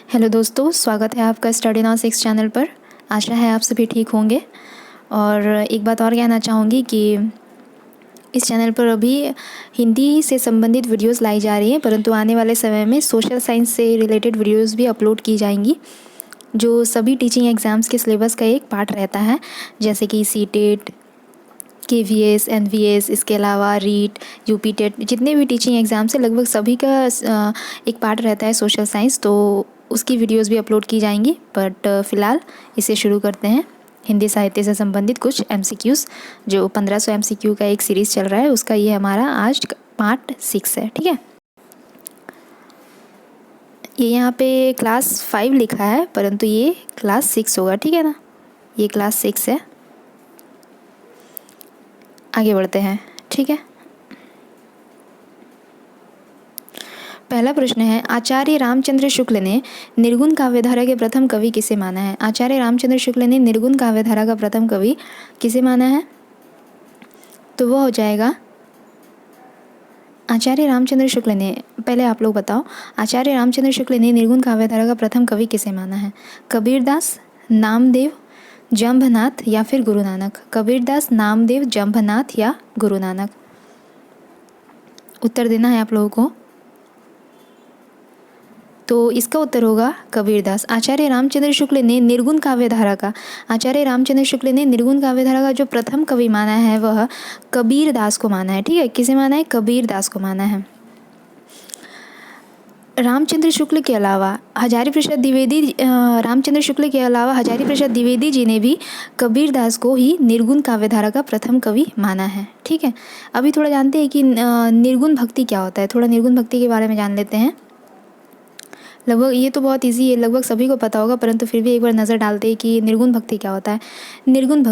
Hello दोस्तों, स्वागत है आपका स्टडी नाउ 6 चैनल पर। आशा है आप सभी ठीक होंगे। और एक बात और कहना चाहूँगी कि इस चैनल पर अभी हिंदी से संबंधित वीडियोस लाई जा रही हैं, परंतु आने वाले समय में सोशल साइंस से रिलेटेड वीडियोस भी अपलोड की जाएंगी, जो सभी टीचिंग एग्ज़ाम्स के सिलेबस का एक पार्ट रहता है, जैसे कि सीटेट, KVS, NVS, इसके अलावा रीट, यूपी टेट, जितने भी टीचिंग एग्ज़ाम्स हैं लगभग सभी का एक पार्ट रहता है सोशल साइंस। तो उसकी वीडियोस भी अपलोड की जाएंगी। बट फ़िलहाल इसे शुरू करते हैं। हिंदी साहित्य से संबंधित कुछ MCQs, जो 1500 MCQ का एक सीरीज़ चल रहा है, उसका ये हमारा आज पार्ट 6 है। ठीक है, ये यहाँ पे क्लास 5 लिखा है, परंतु ये क्लास 6 होगा। ठीक है ना, ये क्लास 6 है। आगे बढ़ते हैं। ठीक है, पहला प्रश्न है, आचार्य रामचंद्र शुक्ल ने निर्गुण काव्यधारा के प्रथम कवि किसे माना है? आचार्य रामचंद्र शुक्ल ने निर्गुण काव्यधारा का प्रथम कवि किसे माना है? तो वह हो जाएगा आचार्य रामचंद्र शुक्ल ने। पहले आप लोग बताओ, आचार्य रामचंद्र शुक्ल ने निर्गुण काव्यधारा का प्रथम कवि किसे माना है? कबीरदास, नामदेव, जंभनाथ या फिर गुरु नानक? कबीरदास, नामदेव, जंभनाथ या गुरु नानक? उत्तर देना है आप लोगों को। तो इसका उत्तर होगा कबीरदास। आचार्य रामचंद्र शुक्ल ने निर्गुण काव्यधारा का जो प्रथम कवि माना है वह कबीरदास को माना है। ठीक है, किसे माना है? कबीरदास को माना है। रामचंद्र शुक्ल के अलावा हजारी प्रसाद द्विवेदी जी ने भी कबीरदास को ही निर्गुण काव्यधारा का प्रथम कवि माना है। ठीक है, अभी थोड़ा जानते हैं कि निर्गुण भक्ति क्या होता है। थोड़ा निर्गुण भक्ति के बारे में जान लेते हैं। लगभग ये तो बहुत इजी है, लगभग सभी को पता होगा, परंतु फिर भी एक बार नज़र डालते हैं कि निर्गुण भक्ति क्या होता है। निर्गुण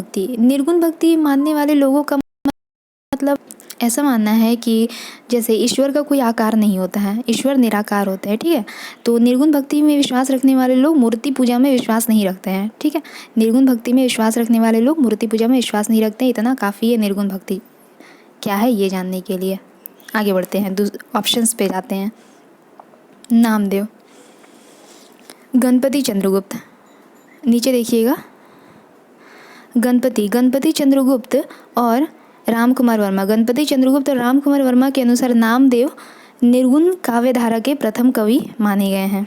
भक्ति मानने वाले लोगों का मतलब ऐसा मानना है कि जैसे ईश्वर का कोई आकार नहीं होता है, ईश्वर निराकार होते हैं। ठीक है, तो निर्गुण भक्ति में विश्वास रखने वाले लोग मूर्ति पूजा में विश्वास नहीं रखते हैं। ठीक है, निर्गुण भक्ति में विश्वास रखने वाले लोग मूर्ति पूजा में विश्वास नहीं रखते हैं। इतना काफ़ी है निर्गुण भक्ति क्या है ये जानने के लिए। आगे बढ़ते हैं, ऑप्शंस पे जाते हैं। नामदेव, गणपति चंद्रगुप्त, नीचे देखिएगा, गणपति चंद्रगुप्त और रामकुमार वर्मा। गणपति चंद्रगुप्त और रामकुमार वर्मा के अनुसार नामदेव निर्गुण काव्यधारा के प्रथम कवि माने गए हैं।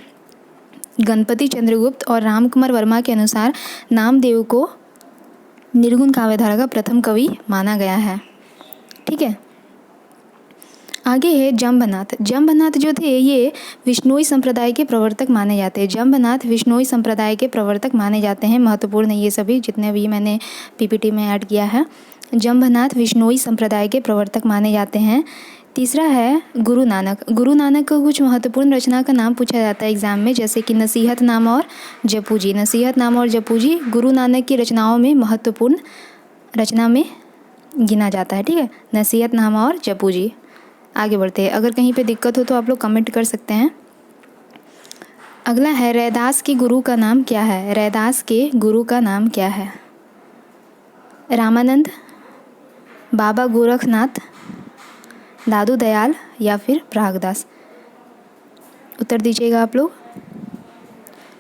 गणपति चंद्रगुप्त और रामकुमार वर्मा के अनुसार नामदेव को निर्गुण काव्यधारा का प्रथम कवि माना गया है। ठीक है, आगे है जंभनाथ जो थे ये विष्णुई संप्रदाय के प्रवर्तक माने जाते हैं। जंभनाथ विष्णुई संप्रदाय के प्रवर्तक माने जाते हैं। महत्वपूर्ण है ये सभी जितने भी मैंने PPT में ऐड किया है। जंभनाथ विष्णुई संप्रदाय के प्रवर्तक माने जाते हैं। तीसरा है गुरु नानक को कुछ महत्वपूर्ण रचना का नाम पूछा जाता है एग्जाम में, जैसे कि नसीहतनामा और जपू जी गुरु नानक की रचनाओं में महत्वपूर्ण रचना में गिना जाता है। ठीक है, नसीहतनामा और जपू जी। आगे बढ़ते हैं, अगर कहीं पे दिक्कत हो तो आप लोग कमेंट कर सकते हैं। अगला है, रैदास के गुरु का नाम क्या है? रैदास के गुरु का नाम क्या है? रामानंद, बाबा गोरखनाथ, दादू दयाल या फिर प्रागदास? उत्तर दीजिएगा आप लोग।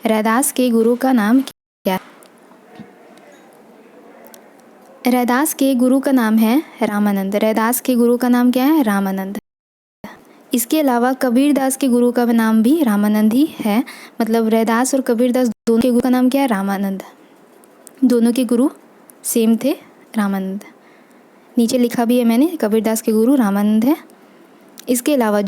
रैदास के गुरु का नाम क्या है? रैदास के गुरु का नाम है रामानंद। रैदास के गुरु का नाम क्या है? रामानंद। इसके अलावा कबीरदास के गुरु का नाम भी रामानंद ही है। मतलब रैदास और कबीरदास दोनों के गुरु का नाम क्या है? रामानंद। दोनों के गुरु सेम थे, रामानंद। नीचे लिखा भी है मैंने, कबीरदास के गुरु रामानंद है। इसके अलावा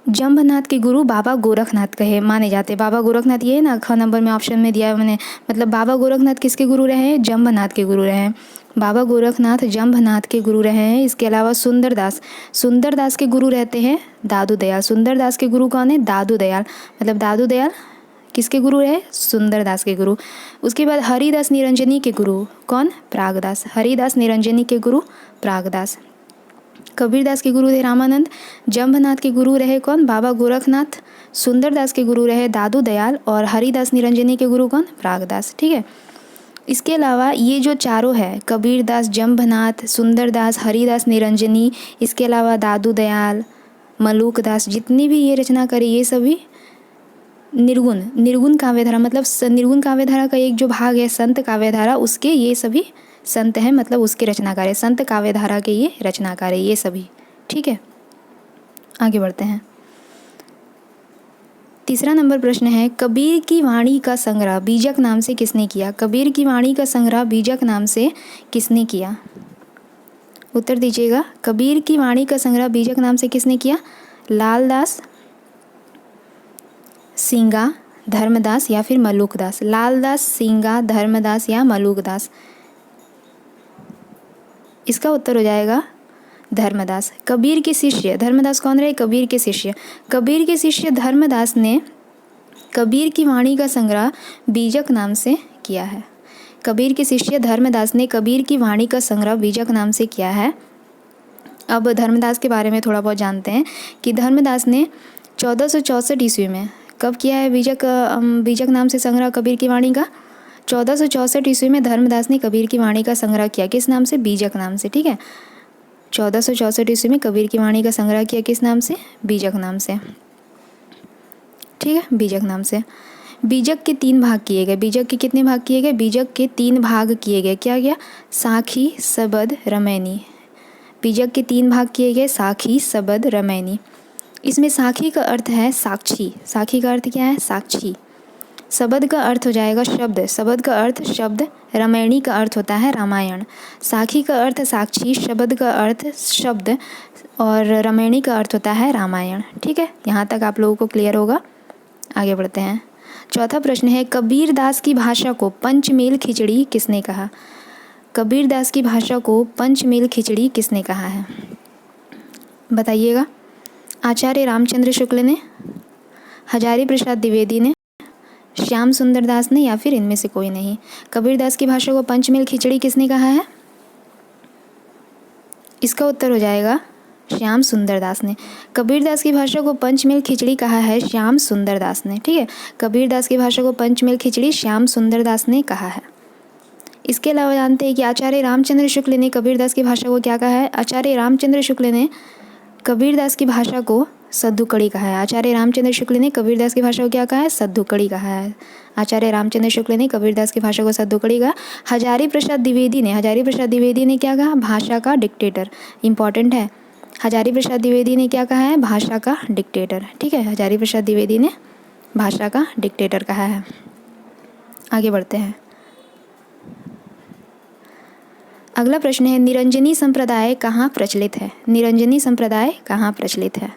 जंभनाथ के गुरु बाबा गोरखनाथ कहे माने जाते। बाबा गोरखनाथ ये है ना, ख नंबर में ऑप्शन में दिया है मैंने। मतलब बाबा गोरखनाथ किसके गुरु रहे हैं? जंभनाथ के गुरु रहे हैं। बाबा गोरखनाथ जंभनाथ के गुरु रहे हैं। इसके अलावा सुंदरदास के गुरु रहते हैं दादू दयाल। सुंदरदास के गुरु कौन है? दादू दयाल। मतलब दादू दयाल किसके गुरु रहे? सुंदरदास के गुरु। उसके बाद हरिदास निरंजनी के गुरु कौन? प्रागदास। हरिदास निरंजनी के गुरु प्रागदास। कबीरदास के गुरु थे रामानंद। जंभनाथ के गुरु रहे कौन? बाबा गोरखनाथ। सुंदरदास के गुरु रहे दादू दयाल और हरिदास निरंजनी के गुरु कौन? प्रागदास। ठीक है, इसके अलावा ये जो चारों है, कबीरदास, जंभनाथ, सुंदरदास, हरिदास निरंजनी, इसके अलावा दादू दयाल, मलूकदास, जितनी भी ये रचना करी ये सभी निर्गुण काव्यधारा, मतलब निर्गुण काव्यधारा का एक जो भाग है संत काव्यधारा, उसके ये सभी संत हैं, मतलब उसके रचनाकार है, संत काव्यधारा के ये रचनाकार है ये सभी। ठीक है, आगे बढ़ते हैं। तीसरा नंबर प्रश्न है, कबीर की वाणी का संग्रह बीजक नाम से किसने किया? कबीर की वाणी का संग्रह बीजक नाम से किसने किया? उत्तर दीजिएगा। कबीर की वाणी का संग्रह बीजक नाम से किसने किया? लालदास, सिंगा, धर्मदास या फिर मलूकदास। लालदास, सिंगा, धर्मदास या मलूकदास। इसका उत्तर हो जाएगा धर्मदास। कबीर के शिष्य धर्मदास कौन रहे? कबीर के शिष्य। कबीर के शिष्य धर्मदास ने कबीर की वाणी का संग्रह बीजक नाम से किया है। कबीर के शिष्य धर्मदास ने कबीर की वाणी का संग्रह बीजक नाम से किया है। अब धर्मदास के बारे में थोड़ा बहुत जानते हैं कि धर्मदास ने 1464 ईस्वी में कब किया है बीजक नाम से संग्रह कबीर की वाणी का? 1464 ईस्वी में धर्मदास ने कबीर की वाणी का संग्रह किया। किस नाम से? बीजक नाम से। ठीक है, 1464 ईस्वी में कबीर की वाणी का संग्रह किया। किस नाम से? बीजक नाम से। ठीक है, बीजक नाम से। बीजक के 3 भाग किए गए। बीजक के कितने भाग किए गए? बीजक के 3 भाग किए गए। क्या क्या? साखी, सबद, रमैनी। बीजक के 3 भाग किए गए, साखी, सबद, रमैनी। इसमें साखी का अर्थ है साक्षी। साखी का अर्थ क्या है? साक्षी। सबद का अर्थ हो जाएगा शब्द। सबद का अर्थ शब्द। रमैनी का अर्थ होता है रामायण। साखी का अर्थ साक्षी, शब्द का अर्थ शब्द और रमैनी का अर्थ होता है रामायण। ठीक है, यहाँ तक आप लोगों को क्लियर होगा। आगे बढ़ते हैं। चौथा प्रश्न है, कबीर दास की भाषा को पंचमेल खिचड़ी किसने कहा? कबीर दास की भाषा को पंचमेल खिचड़ी किसने कहा है? बताइएगा। आचार्य रामचंद्र शुक्ल ने, हजारी प्रसाद द्विवेदी ने, श्याम सुंदर दास ने या फिर इनमें से कोई नहीं। कबीर दास की भाषा को पंचमेल खिचड़ी किसने कहा है? इसका उत्तर हो जाएगा श्याम सुंदर दास ने। कबीर दास की भाषा को पंचमेल खिचड़ी कहा है श्याम सुंदर दास ने। ठीक है, कबीर दास की भाषा को पंचमेल खिचड़ी श्याम सुंदर दास ने कहा है। इसके अलावा जानते हैं कि आचार्य रामचंद्र शुक्ल ने कबीर दास की भाषा को क्या कहा है? आचार्य रामचंद्र शुक्ल ने कबीर दास की भाषा को सद्दुकड़ी कहा है। आचार्य रामचंद्र शुक्ल ने कबीर दास की भाषा को क्या कहा है? सद्दुकड़ी कहा है। आचार्य रामचंद्र शुक्ल ने कबीर दास की भाषा को सद्दुकड़ी कहा। हजारी प्रसाद द्विवेदी ने क्या कहा? भाषा का डिक्टेटर। इंपॉर्टेंट है। हजारी प्रसाद द्विवेदी ने क्या कहा है? भाषा का डिक्टेटर। ठीक है, हजारी प्रसाद द्विवेदी ने भाषा का डिक्टेटर कहा है। आगे बढ़ते हैं। अगला प्रश्न है, निरंजनी संप्रदाय कहाँ प्रचलित है? निरंजनी संप्रदाय कहाँ प्रचलित है?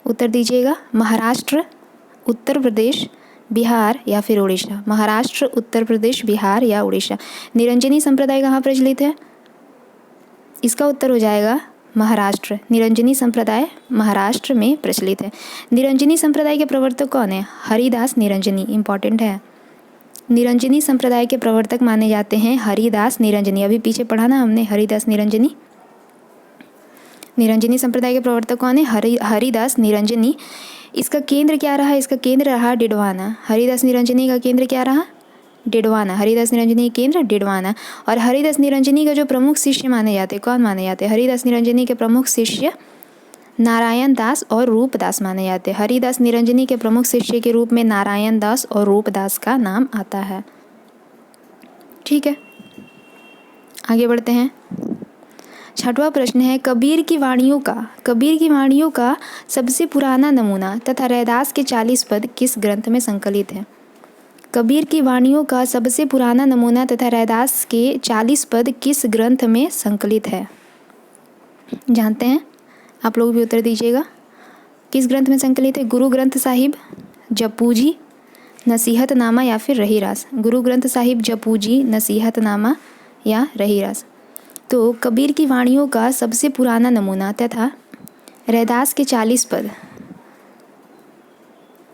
उत्तर दीजिएगा। महाराष्ट्र, उत्तर प्रदेश, बिहार या फिर उड़ीसा। महाराष्ट्र, उत्तर प्रदेश, बिहार या उड़ीसा। निरंजनी संप्रदाय कहाँ प्रचलित है? इसका उत्तर हो जाएगा महाराष्ट्र। निरंजनी संप्रदाय महाराष्ट्र में प्रचलित है। निरंजनी संप्रदाय के प्रवर्तक कौन है? हरिदास निरंजनी। इंपॉर्टेंट है। निरंजनी संप्रदाय के प्रवर्तक माने जाते हैं हरिदास निरंजनी। अभी पीछे पढ़ा ना हमने हरिदास निरंजनी। निरंजनी संप्रदाय के प्रवर्तक कौन है? हरिदास निरंजनी। इसका केंद्र क्या रहा? इसका केंद्र रहा डिडवाना। हरिदास निरंजनी का केंद्र क्या रहा? डिडवाना। हरिदास निरंजनी केंद्र डिडवाना। और हरिदास निरंजनी का जो प्रमुख शिष्य माने जाते, कौन माने जाते? हरिदास निरंजनी के प्रमुख शिष्य नारायण दास और रूपदास माने जाते हैं। हरिदास निरंजनी के प्रमुख शिष्य के रूप में नारायण दास और रूपदास का नाम आता है। ठीक है, आगे बढ़ते हैं। छठवां प्रश्न है, कबीर की वाणियों का सबसे पुराना नमूना तथा रैदास के 40 पद किस ग्रंथ में संकलित है? कबीर की वाणियों का सबसे पुराना नमूना तथा रैदास के 40 पद किस ग्रंथ में संकलित है? जानते हैं? आप लोग भी उत्तर दीजिएगा। किस ग्रंथ में संकलित है? गुरु ग्रंथ साहिब, जपूजी, नसीहतनामा या फिर रहीरास। गुरु ग्रंथ साहिब, जपूजी, नसीहतनामा या रहीरास। तो कबीर की वाणियों का सबसे पुराना नमूना तथा रैदास के 40 पद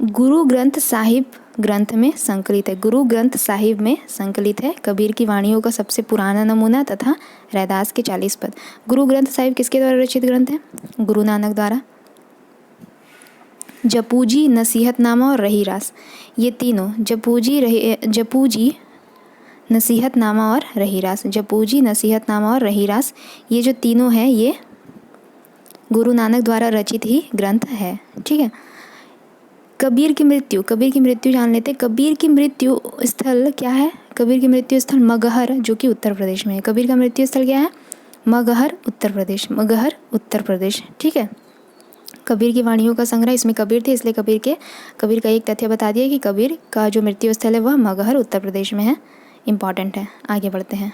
गुरु ग्रंथ साहिब ग्रंथ में संकलित है। गुरु ग्रंथ साहिब में संकलित है कबीर की वाणियों का सबसे पुराना नमूना तथा रैदास के 40 पद। गुरु ग्रंथ साहिब किसके द्वारा रचित ग्रंथ है? गुरु नानक द्वारा। जपूजी, नसीहतनामा और रहीरास, ये तीनों जपूजी, नसीहतनामा और रहीरास, जपूजी, नसीहतनामा और रहीरास, ये जो तीनों हैं ये गुरु नानक द्वारा रचित ही ग्रंथ है। ठीक है। कबीर की मृत्यु जान लेते। कबीर की मृत्यु स्थल क्या है? कबीर की मृत्यु स्थल मगहर, जो कि उत्तर प्रदेश में है। कबीर का मृत्यु स्थल क्या है? मगहर, उत्तर प्रदेश। मगहर, उत्तर प्रदेश। ठीक है। कबीर की वाणियों का संग्रह, इसमें कबीर थे इसलिए कबीर का एक तथ्य बता दिया कि कबीर का जो मृत्यु स्थल है वह मगहर, उत्तर प्रदेश में है। इम्पॉर्टेंट है। आगे बढ़ते हैं।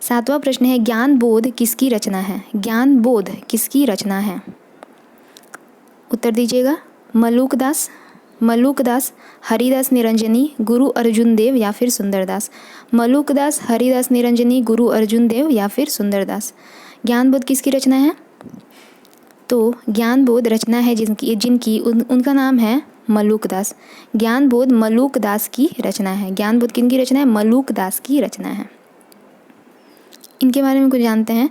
7वां प्रश्न है, ज्ञान बोध किसकी रचना है? ज्ञान बोध किसकी रचना है? उत्तर दीजिएगा। मलूकदास, हरिदास निरंजनी, गुरु अर्जुन देव या फिर सुंदरदास। मलूकदास, हरिदास निरंजनी, गुरु अर्जुन देव या फिर सुंदरदास। ज्ञान बोध किसकी रचना है? तो ज्ञान बोध रचना है उनका नाम है मलूकदास। ज्ञान बोध मलूकदास की रचना है। ज्ञान बोध किनकी रचना है? मलूकदास की रचना है। इनके बारे में कुछ जानते हैं।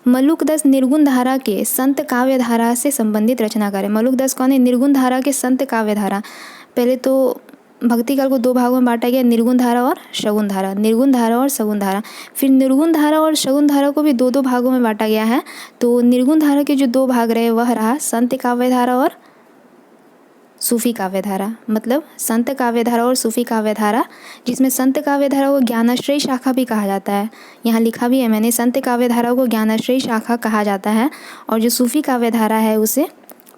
मलूकदास निर्गुण धारा के संत काव्य धारा से संबंधित रचनाकार है। मलूकदास कौन है? निर्गुण धारा के संत काव्य धारा। पहले तो भक्ति काल को 2 भागों में बांटा गया, निर्गुण धारा और सगुण धारा। निर्गुण धारा और सगुण धारा। फिर निर्गुण धारा और सगुण धारा को भी 2 भागों में बांटा गया है। तो निर्गुण धारा के जो 2 भाग रहे वह रहा संत काव्य धारा और सूफी काव्य धारा। मतलब संत काव्य धारा और सूफी काव्य धारा, जिसमें संत काव्य धारा को ज्ञानाश्रय शाखा भी कहा जाता है। यहाँ लिखा भी है मैंने, संत काव्य धारा को ज्ञानाश्रय शाखा कहा जाता है और जो सूफी काव्य धारा है उसे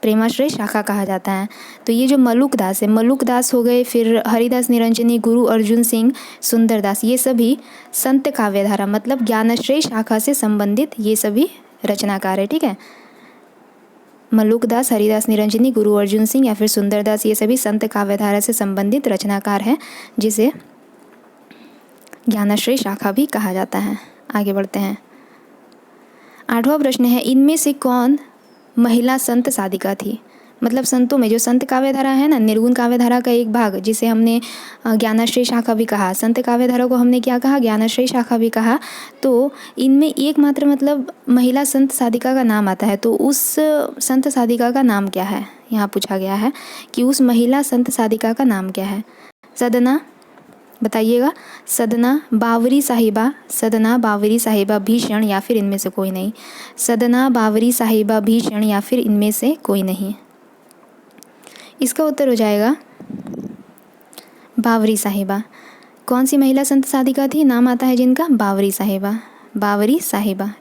प्रेमाश्रय शाखा कहा जाता है। तो ये जो मलूकदास हो गए, फिर हरिदास निरंजनी, गुरु अर्जुन सिंह, सुंदरदास, ये सभी संत काव्य धारा मतलब ज्ञानाश्रय शाखा से संबंधित ये सभी रचनाकार है। ठीक है। मलूकदास, हरिदास निरंजनी, गुरु अर्जुन सिंह या फिर सुंदरदास, ये सभी संत काव्य धारा से संबंधित रचनाकार हैं, जिसे ज्ञानाश्रय शाखा भी कहा जाता है। आगे बढ़ते हैं। 8वां प्रश्न है, इनमें से कौन महिला संत साधिका थी? मतलब संतों में जो संत काव्य धारा है ना, निर्गुण काव्य धारा का एक भाग जिसे हमने ज्ञानाश्रय शाखा भी कहा, संत काव्य धारा को हमने क्या कहा? ज्ञानाश्रय शाखा भी कहा। तो इनमें एकमात्र मतलब महिला संत साधिका का नाम आता है। तो उस संत साधिका का नाम क्या है? यहाँ पूछा गया है कि उस महिला संत साधिका का नाम क्या है? सदना, बताइएगा। सदना बावरी साहिबा भीषण या फिर इनमें से कोई नहीं। सदना बावरी साहिबा भीषण या फिर इनमें से कोई नहीं। इसका उत्तर हो जाएगा बावरी साहिबा। कौन सी महिला संत साधिका थी? नाम आता है जिनका बावरी साहिबा।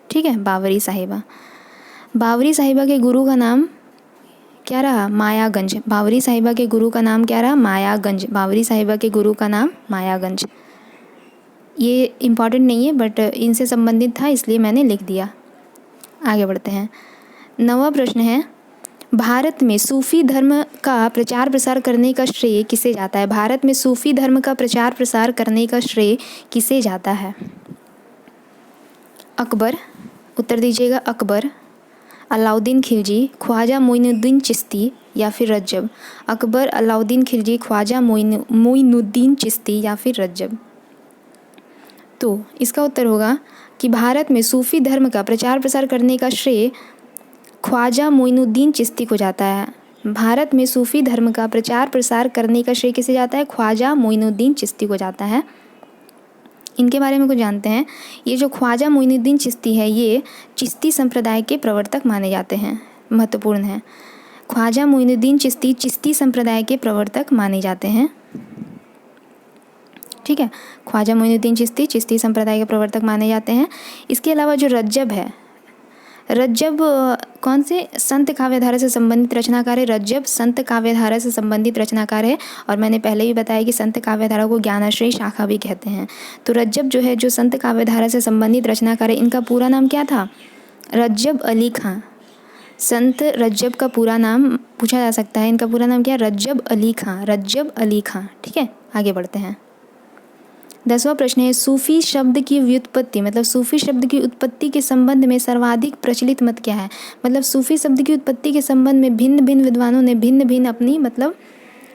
ठीक है, बावरी साहिबा के गुरु का नाम क्या रहा? मायागंज। बावरी साहिबा के गुरु का नाम क्या रहा? मायागंज। ये इम्पॉर्टेंट नहीं है बट इनसे संबंधित था इसलिए मैंने लिख दिया। आगे बढ़ते हैं। 9वां प्रश्न है, भारत में सूफी धर्म का प्रचार प्रसार करने का श्रेय किसे जाता है? भारत में सूफी धर्म का प्रचार प्रसार करने का श्रेय किसे जाता है? अकबर, उत्तर दीजिएगा। अकबर, अलाउद्दीन खिलजी, ख्वाजा मोइनुद्दीन चिश्ती या फिर रज्जब। अकबर, अलाउद्दीन खिलजी, ख्वाजा मोइनुद्दीन चिश्ती या फिर रज्जब। तो इसका उत्तर होगा कि भारत में सूफी धर्म का प्रचार प्रसार करने का श्रेय ख्वाजा मोइनुद्दीन चिश्ती को जाता है। भारत में सूफी धर्म का प्रचार प्रसार करने का श्रेय किसे जाता है? ख्वाजा मोइनुद्दीन चिश्ती को जाता है। इनके बारे में कुछ जानते हैं। ये जो ख्वाजा मोइनुद्दीन चिश्ती है ये चिश्ती संप्रदाय के प्रवर्तक माने जाते हैं। महत्वपूर्ण है। ख्वाजा मोइनुद्दीन चिश्ती चिश्ती संप्रदाय के प्रवर्तक माने जाते हैं। ठीक है, ख्वाजा मोइनुद्दीन चिश्ती चिश्ती संप्रदाय के प्रवर्तक माने जाते हैं। इसके अलावा जो रज्जब है, रज्जब कौन से? संत काव्यधारा से संबंधित रचनाकार है। रज्जब संत काव्यधारा से संबंधित रचनाकार है और मैंने पहले भी बताया कि संत काव्यधारा को ज्ञानाश्रय शाखा भी कहते हैं। तो रज्जब जो है जो संत काव्यधारा से संबंधित रचनाकार है, इनका पूरा नाम क्या था? रज्जब अली खां। संत रज्जब का पूरा नाम पूछा जा सकता है। इनका पूरा नाम क्या है? रज्जब अली खां। ठीक है, आगे बढ़ते हैं। 10वां प्रश्न है, सूफी शब्द की व्युत्पत्ति मतलब सूफी शब्द की उत्पत्ति के संबंध में सर्वाधिक प्रचलित मत क्या है? मतलब सूफी शब्द की उत्पत्ति के संबंध में भिन्न भिन्न विद्वानों ने भिन्न भिन्न अपनी मतलब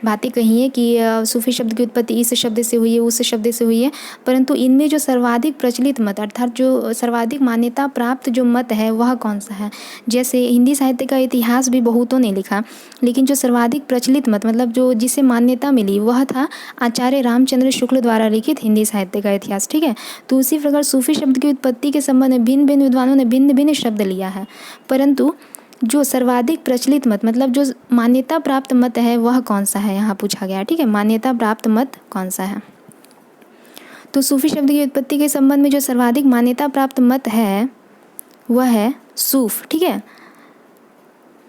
बातें कही हैं कि सूफ़ी शब्द की उत्पत्ति इस शब्द से हुई है, उस शब्द से हुई है, परंतु इनमें जो सर्वाधिक प्रचलित मत अर्थात जो सर्वाधिक मान्यता प्राप्त जो मत है वह कौन सा है। जैसे हिंदी साहित्य का इतिहास भी बहुतों ने लिखा, लेकिन जो सर्वाधिक प्रचलित मत मतलब जो जिसे मान्यता मिली वह था आचार्य रामचंद्र शुक्ल द्वारा लिखित हिंदी साहित्य का इतिहास। ठीक है, तो उसी प्रकार सूफ़ी शब्द की उत्पत्ति के संबंध में भिन्न भिन्न विद्वानों ने भिन्न भिन्न शब्द लिया है, परंतु जो सर्वाधिक प्रचलित मत मतलब जो मान्यता प्राप्त मत है वह कौन सा है, यहाँ पूछा गया। ठीक है, मान्यता प्राप्त मत कौन सा है। तो सूफ़ी शब्द की उत्पत्ति के संबंध में जो सर्वाधिक मान्यता प्राप्त मत है वह है सूफ़। ठीक है,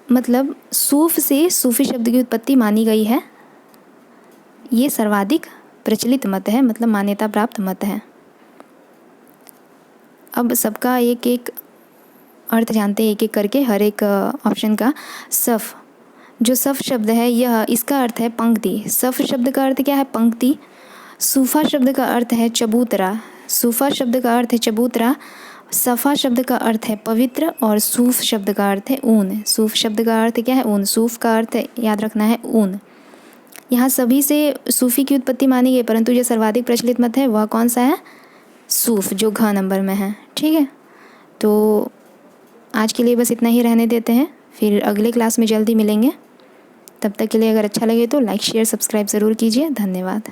मतलब सूफ़ से सूफ़ी शब्द की उत्पत्ति मानी गई है, ये सर्वाधिक प्रचलित मत है, मतलब मान्यता प्राप्त मत है। अब सबका एक एक अर्थ जानते हैं एक एक करके, हर एक ऑप्शन का। सफ़, जो सफ़ शब्द है यह इसका अर्थ है पंक्ति। सफ़ शब्द का अर्थ क्या है, पंक्ति। सूफ़ा शब्द का अर्थ है चबूतरा, सूफ़ा शब्द का अर्थ है चबूतरा। सफ़ा शब्द का अर्थ है पवित्र और सूफ़ शब्द का अर्थ है ऊन। सूफ़ शब्द का अर्थ क्या है, ऊन। सूफ़ का अर्थ याद रखना है ऊन। यहाँ सभी से सूफ़ी की उत्पत्ति मानी गई, परंतु जो सर्वाधिक प्रचलित मत है वह कौन सा है, सूफ़, जो घ नंबर में है। ठीक है, तो आज के लिए बस इतना ही रहने देते हैं, फिर अगले क्लास में जल्दी मिलेंगे। तब तक के लिए अगर अच्छा लगे तो लाइक शेयर सब्सक्राइब ज़रूर कीजिए। धन्यवाद।